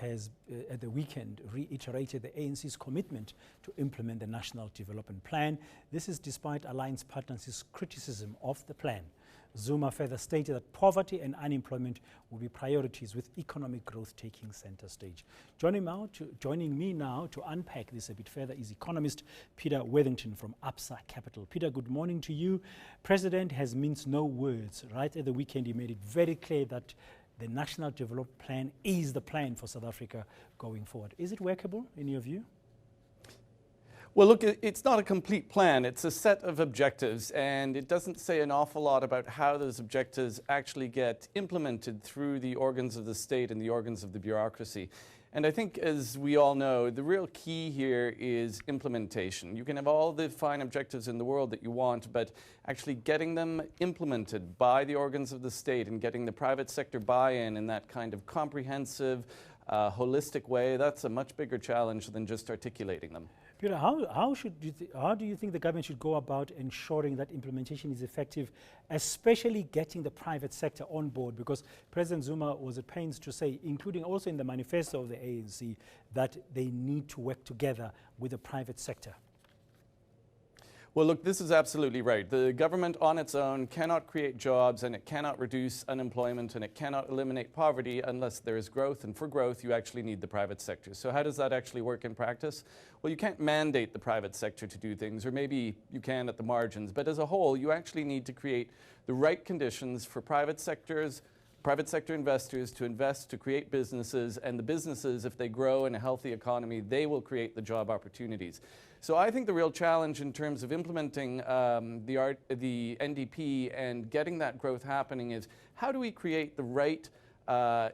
has, at the weekend, reiterated the ANC's commitment to implement the National Development Plan. This is despite alliance partners' criticism of the plan. Zuma further stated that poverty and unemployment will be priorities, with economic growth taking center stage. Joining me now to unpack this a bit further is economist Peter Worthington from Absa Capital. Peter, good morning to you. President has minced no words. Right at the weekend, he made it very clear that the National Development Plan is the plan for South Africa going forward. Is it workable in your view? Well, look, it's not a complete plan. It's a set of objectives, and it doesn't say an awful lot about how those objectives actually get implemented through the organs of the state and the organs of the bureaucracy. And I think, as we all know, the real key here is implementation. You can have all the fine objectives in the world that you want, but actually getting them implemented by the organs of the state and getting the private sector buy-in in that kind of comprehensive, holistic way, that's a much bigger challenge than just articulating them. Peter, how do you think the government should go about ensuring that implementation is effective, especially getting the private sector on board? Because President Zuma was at pains to say, including also in the manifesto of the ANC, that they need to work together with the private sector. Well, look, this is absolutely right. The government on its own cannot create jobs, and it cannot reduce unemployment, and it cannot eliminate poverty unless there is growth. And for growth, you actually need the private sector. So how does that actually work in practice? Well, you can't mandate the private sector to do things, or maybe you can at the margins. But as a whole, you actually need to create the right conditions for private sector investors to invest, to create businesses, and the businesses, if they grow in a healthy economy, they will create the job opportunities. So I think the real challenge in terms of implementing the NDP and getting that growth happening is, how do we create the right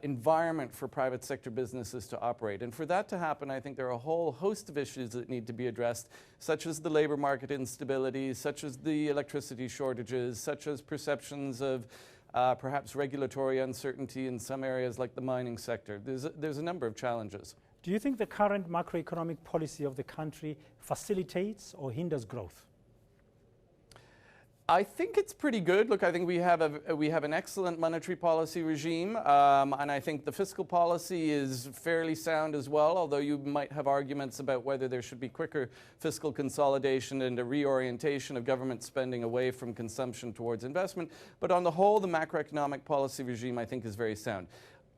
environment for private sector businesses to operate? And for that to happen, I think there are a whole host of issues that need to be addressed, such as the labor market instability, such as the electricity shortages, such as perceptions of perhaps regulatory uncertainty in some areas like the mining sector. There's a number of challenges. Do you think the current macroeconomic policy of the country facilitates or hinders growth? I think it's pretty good. Look, I think we have an excellent monetary policy regime, and I think the fiscal policy is fairly sound as well, although you might have arguments about whether there should be quicker fiscal consolidation and a reorientation of government spending away from consumption towards investment. But on the whole, the macroeconomic policy regime, I think, is very sound.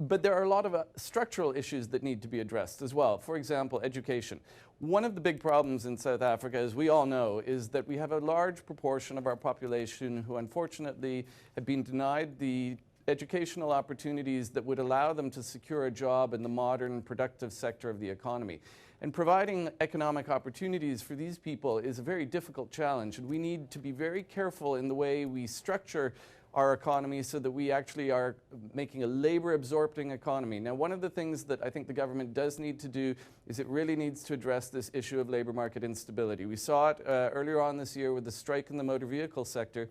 But there are a lot of structural issues that need to be addressed as well. For example, education. One of the big problems in South Africa, as we all know, is that we have a large proportion of our population who unfortunately have been denied the educational opportunities that would allow them to secure a job in the modern, productive sector of the economy. And providing economic opportunities for these people is a very difficult challenge, and we need to be very careful in the way we structure our economy so that we actually are making a labor-absorbing economy. Now, one of the things that I think the government does need to do is it really needs to address this issue of labor market instability. We saw it earlier on this year with the strike in the motor vehicle sector,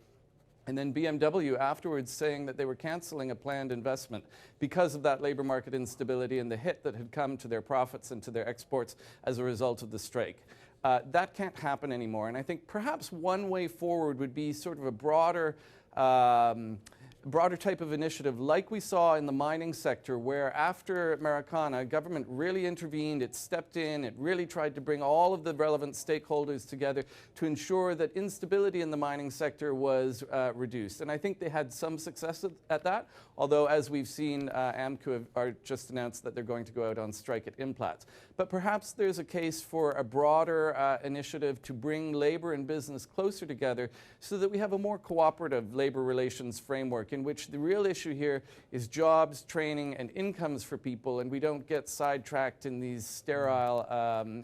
and then BMW afterwards saying that they were cancelling a planned investment because of that labor market instability and the hit that had come to their profits and to their exports as a result of the strike. That can't happen anymore, and I think perhaps one way forward would be sort of a broader type of initiative like we saw in the mining sector, where after Marikana, government really intervened, it stepped in, it really tried to bring all of the relevant stakeholders together to ensure that instability in the mining sector was reduced. And I think they had some success at that, although as we've seen, AMCU are just announced that they're going to go out on strike at Implats. But perhaps there's a case for a broader initiative to bring labor and business closer together so that we have a more cooperative labor relations framework in which the real issue here is jobs, training, and incomes for people, and we don't get sidetracked in these sterile,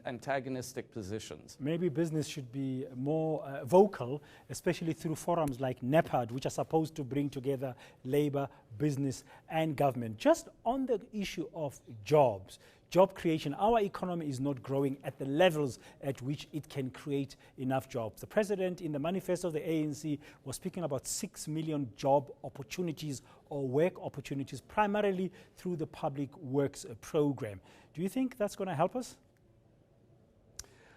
antagonistic positions. Maybe business should be more vocal, especially through forums like NEPAD, which are supposed to bring together labor, business, and government. Just on the issue of jobs, job creation, our economy is not growing at the levels at which it can create enough jobs. The president in the manifesto of the ANC was speaking about 6 million job opportunities or work opportunities, primarily through the public works program. Do you think that's going to help us?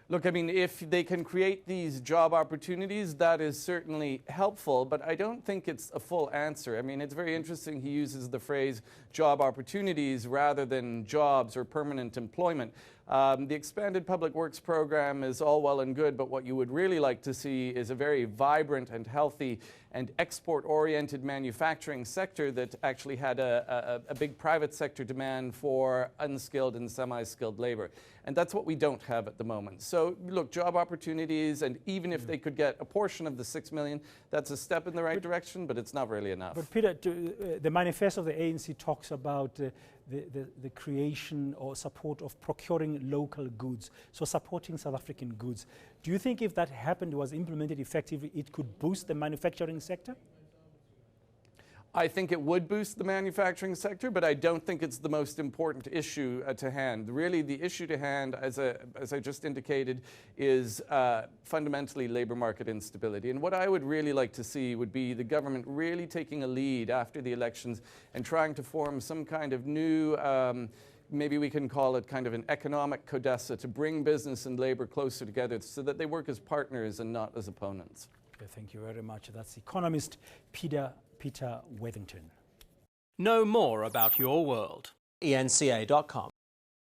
Look, I mean, if they can create these job opportunities, that is certainly helpful, but I don't think it's a full answer. I mean, it's very interesting he uses the phrase job opportunities rather than jobs or permanent employment. The expanded public works program is all well and good, but what you would really like to see is a very vibrant and healthy and export-oriented manufacturing sector that actually had a big private sector demand for unskilled and semi-skilled labor. And that's what we don't have at the moment. So look, job opportunities, and even if they could get a portion of the 6 million, that's a step in the right direction, but it's not really enough. But Peter, the manifesto of the ANC talks about the creation or support of procuring local goods, so supporting South African goods. Do you think if that happened, was implemented effectively, it could boost the manufacturing sector? I think it would boost the manufacturing sector, but I don't think it's the most important issue to hand. Really, the issue to hand, as I just indicated, is fundamentally labor market instability. And what I would really like to see would be the government really taking a lead after the elections and trying to form some kind of new, maybe we can call it kind of an economic codessa, to bring business and labor closer together so that they work as partners and not as opponents. Okay, thank you very much. That's economist Peter Worthington. Know more about your world. eNCA.com.